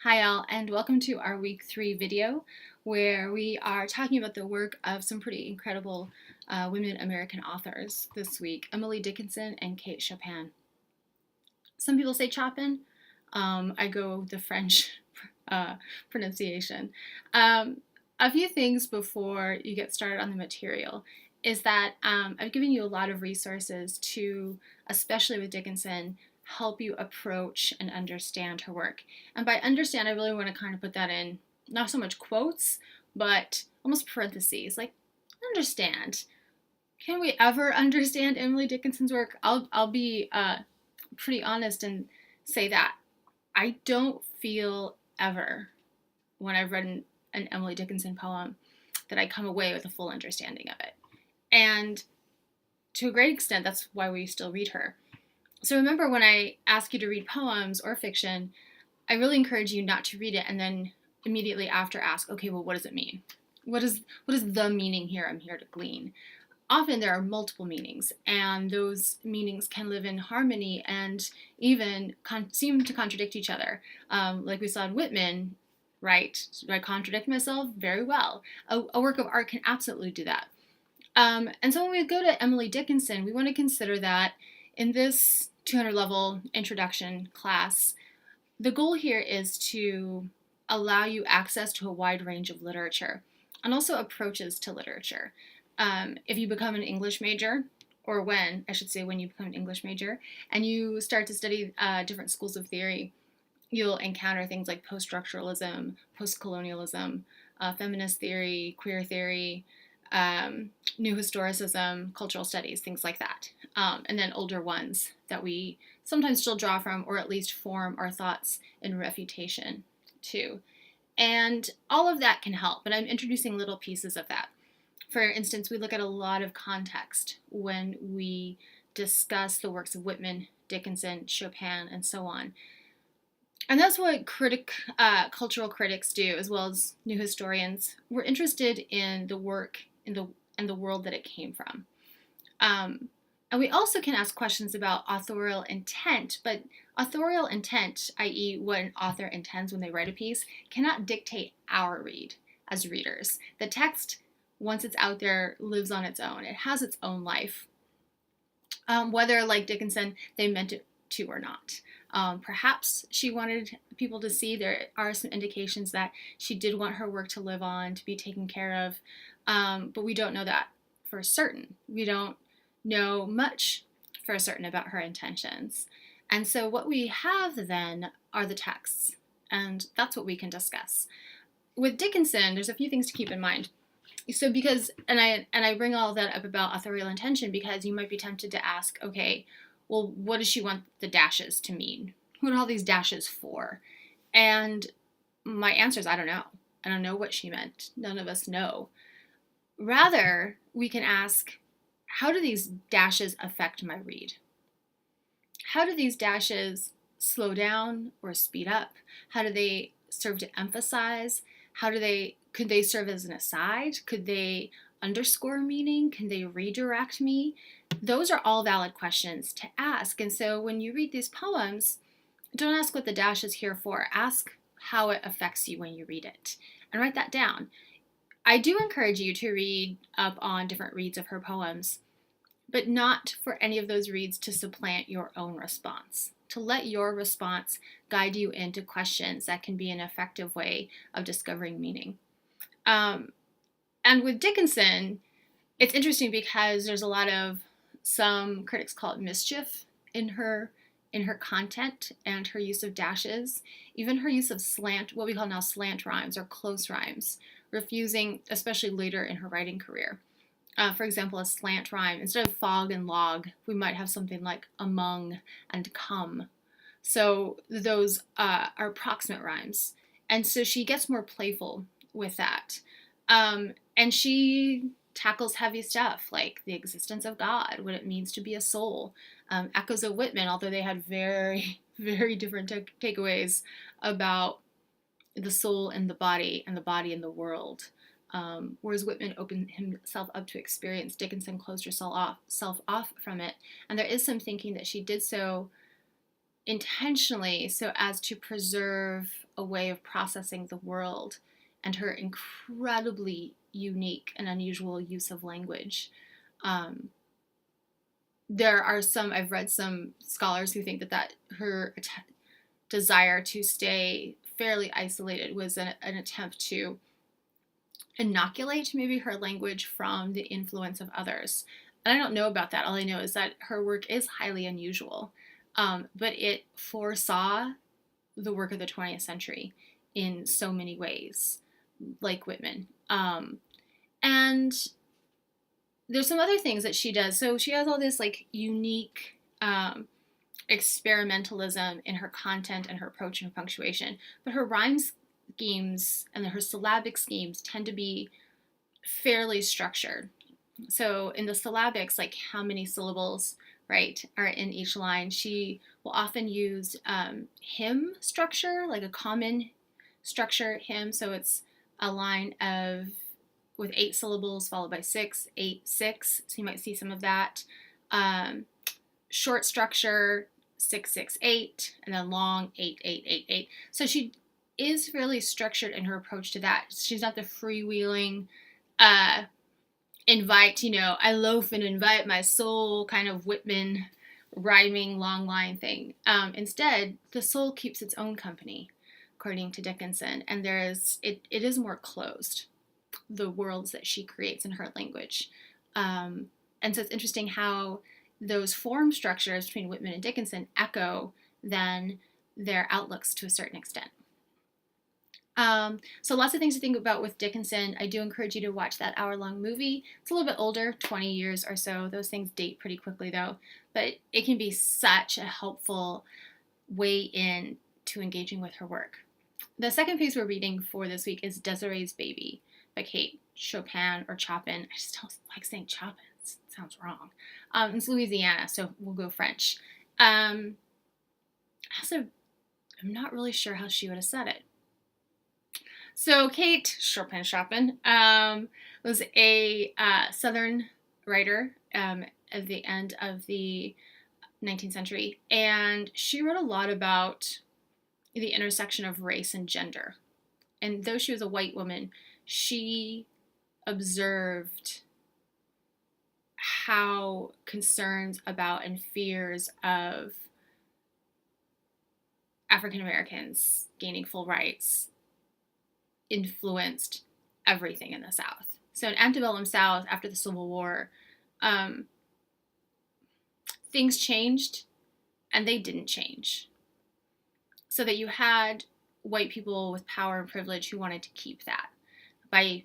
Hi all, and welcome to our week 3 video where we are talking about the work of some pretty incredible women American authors this week, Emily Dickinson and Kate Chopin. Some people say Chopin. I go with the French pronunciation. A few things before you get started on the material is that I've given you a lot of resources to, especially with Dickinson, help you approach and understand her work. And by understand, I really want to kind of put that in not so much quotes, but almost parentheses, like understand. Can we ever understand Emily Dickinson's work? I'll be pretty honest and say that I don't feel ever when I've read an Emily Dickinson poem that I come away with a full understanding of it. And to a great extent, that's why we still read her. So remember, when I ask you to read poems or fiction, I really encourage you not to read it and then immediately after ask, okay, well, what does it mean? What is the meaning here I'm here to glean? Often there are multiple meanings, and those meanings can live in harmony and even seem to contradict each other. Like we saw in Whitman, right? Do I contradict myself? Very well. A work of art can absolutely do that. And so when we go to Emily Dickinson, we want to consider that in this 200 level introduction class, the goal here is to allow you access to a wide range of literature and also approaches to literature. If you become an English major, or when you become an English major, and you start to study different schools of theory, you'll encounter things like post-structuralism, post-colonialism, feminist theory, queer theory, new historicism, cultural studies, things like that. And then older ones that we sometimes still draw from, or at least form our thoughts in refutation to. And all of that can help, but I'm introducing little pieces of that. For instance, we look at a lot of context when we discuss the works of Whitman, Dickinson, Chopin, and so on. And that's what cultural critics do, as well as new historians. We're interested in the work and the world that it came from. And we also can ask questions about authorial intent, but authorial intent, i.e. what an author intends when they write a piece, cannot dictate our read as readers. The text, once it's out there, lives on its own. It has its own life. Whether, like Dickinson, they meant it to or not. Perhaps she wanted people to see. There are some indications that she did want her work to live on, to be taken care of, but we don't know that for certain. We don't know much for certain about her intentions. And so what we have then are the texts, and that's what we can discuss. With Dickinson, there's a few things to keep in mind. So I bring all that up about authorial intention because you might be tempted to ask, okay, well, what does she want the dashes to mean? What are all these dashes for? And my answer is, I don't know. I don't know what she meant. None of us know. Rather, we can ask, how do these dashes affect my read? How do these dashes slow down or speed up? How do they serve to emphasize? Could they serve as an aside? Could they underscore meaning? Can they redirect me? Those are all valid questions to ask. And so when you read these poems, don't ask what the dash is here for. Ask how it affects you when you read it. And write that down. I do encourage you to read up on different reads of her poems, but not for any of those reads to supplant your own response. To let your response guide you into questions that can be an effective way of discovering meaning. And with Dickinson, it's interesting because there's a lot of, some critics call it mischief in her content and her use of dashes, even her use of what we call now slant rhymes or close rhymes, refusing, especially later in her writing career. For example, a slant rhyme, instead of fog and log, we might have something like among and come. So those are approximate rhymes. And so she gets more playful with that. And she tackles heavy stuff like the existence of God, what it means to be a soul. Echoes of Whitman, although they had very, very different takeaways about the soul and the body and the world. Whereas Whitman opened himself up to experience, Dickinson closed herself off from it. And there is some thinking that she did so intentionally so as to preserve a way of processing the world and her incredibly unique and unusual use of language. There are I've read some scholars who think that her desire to stay fairly isolated was an attempt to inoculate maybe her language from the influence of others. And I don't know about that. All I know is that her work is highly unusual, but it foresaw the work of the 20th century in so many ways, like Whitman. And there's some other things that she does. So she has all this like unique experimentalism in her content and her approach and her punctuation, but her rhyme schemes and her syllabic schemes tend to be fairly structured. So in the syllabics, like how many syllables, right, are in each line, she will often use hymn structure, like a common structure hymn. So it's a line with 8 syllables followed by 6, 8, 6. So you might see some of that. Short structure, 6, 6, 8, and then long 8, 8, 8, 8. So she is fairly structured in her approach to that. She's not the freewheeling, invite, I loaf and invite my soul kind of Whitman rhyming long line thing. Instead, the soul keeps its own company, according to Dickinson, and it is more closed, the worlds that she creates in her language. And so it's interesting how those form structures between Whitman and Dickinson echo then their outlooks to a certain extent. So lots of things to think about with Dickinson. I do encourage you to watch that hour-long movie. It's a little bit older, 20 years or so. Those things date pretty quickly though, but it can be such a helpful way in to engaging with her work. The second piece we're reading for this week is Desiree's Baby by Kate Chopin or Chopin. I just don't like saying Chopin. It sounds wrong. It's Louisiana, so we'll go French. I'm not really sure how she would have said it. So Kate Chopin was a Southern writer at the end of the 19th century, and she wrote a lot about the intersection of race and gender. And though she was a white woman, she observed how concerns about and fears of African Americans gaining full rights influenced everything in the South. So in antebellum South, after the Civil War, things changed and they didn't change. So that you had white people with power and privilege who wanted to keep that by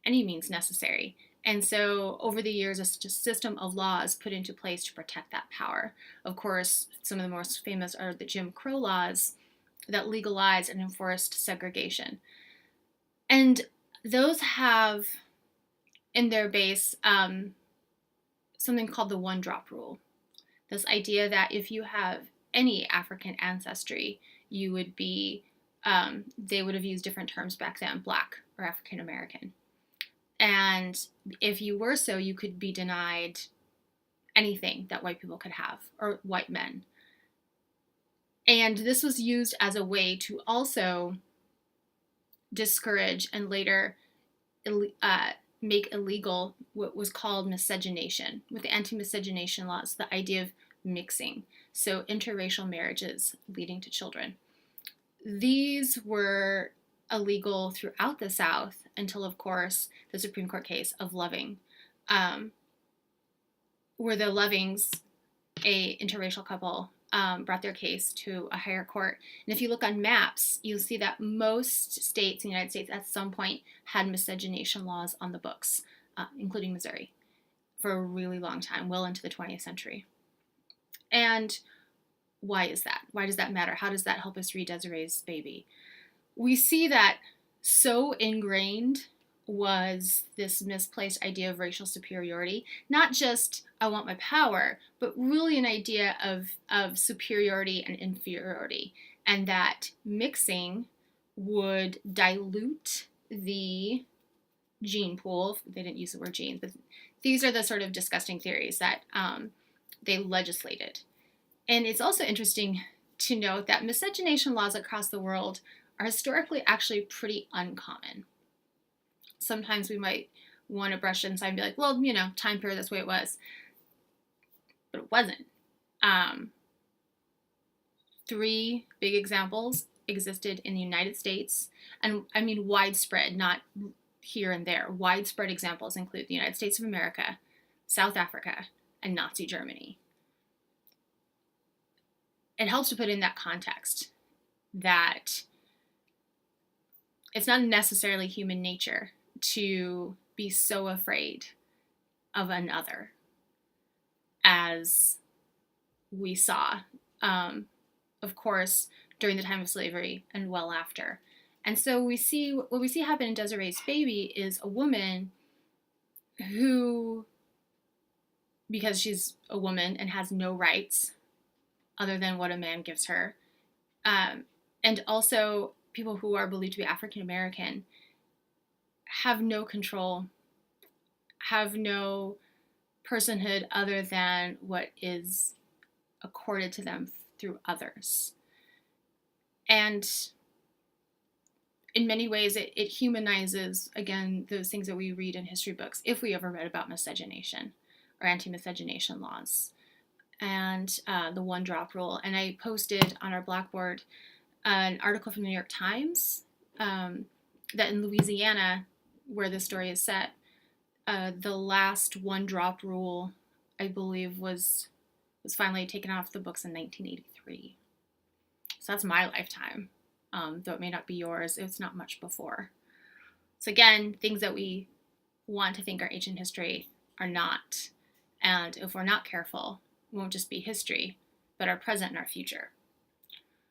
any means necessary. And so over the years, a system of laws put into place to protect that power. Of course, some of the most famous are the Jim Crow laws that legalized and enforced segregation. And those have in their base something called the one-drop rule. This idea that if you have any African ancestry, you would be, they would have used different terms back then, Black or African American. And if you were so, you could be denied anything that white people could have, or white men. And this was used as a way to also discourage and later make illegal what was called miscegenation. With the anti-miscegenation laws, the idea of mixing, so interracial marriages leading to children. These were illegal throughout the South until, of course, the Supreme Court case of Loving, where the Lovings, a interracial couple, brought their case to a higher court. And if you look on maps, you'll see that most states in the United States at some point had miscegenation laws on the books, including Missouri, for a really long time, well into the 20th century. And why is that? Why does that matter? How does that help us read Desiree's Baby? We see that so ingrained was this misplaced idea of racial superiority, not just I want my power, but really an idea of superiority and inferiority, and that mixing would dilute the gene pool. They didn't use the word genes, but these are the sort of disgusting theories that they legislated. And it's also interesting to note that miscegenation laws across the world are historically actually pretty uncommon. Sometimes we might want to brush it aside and be like, well, time period, that's the way it was. But it wasn't. 3 big examples existed in the United States, and I mean widespread, not here and there. Widespread examples include the United States of America, South Africa, and Nazi Germany. It helps to put in that context that it's not necessarily human nature to be so afraid of another as we saw, of course, during the time of slavery and well after. And so what we see happen in Desiree's baby is a woman who, because she's a woman and has no rights other than what a man gives her, and also people who are believed to be African American, have no control, have no personhood other than what is accorded to them through others. And in many ways, it humanizes, again, those things that we read in history books, if we ever read about miscegenation or anti-miscegenation laws, and the one-drop rule. And I posted on our Blackboard an article from the New York Times that in Louisiana, where the story is set, the last one-drop rule, I believe, was finally taken off the books in 1983. So that's my lifetime, though it may not be yours. It's not much before. So again, things that we want to think are ancient history are not. And if we're not careful, it won't just be history, but our present and our future.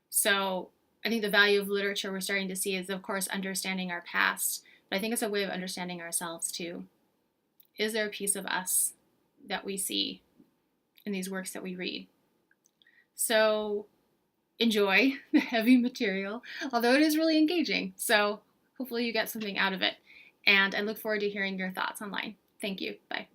So I think the value of literature we're starting to see is, of course, understanding our past, but I think it's a way of understanding ourselves too. Is there a piece of us that we see in these works that we read? So enjoy the heavy material, although it is really engaging. So hopefully you get something out of it. And I look forward to hearing your thoughts online. Thank you. Bye.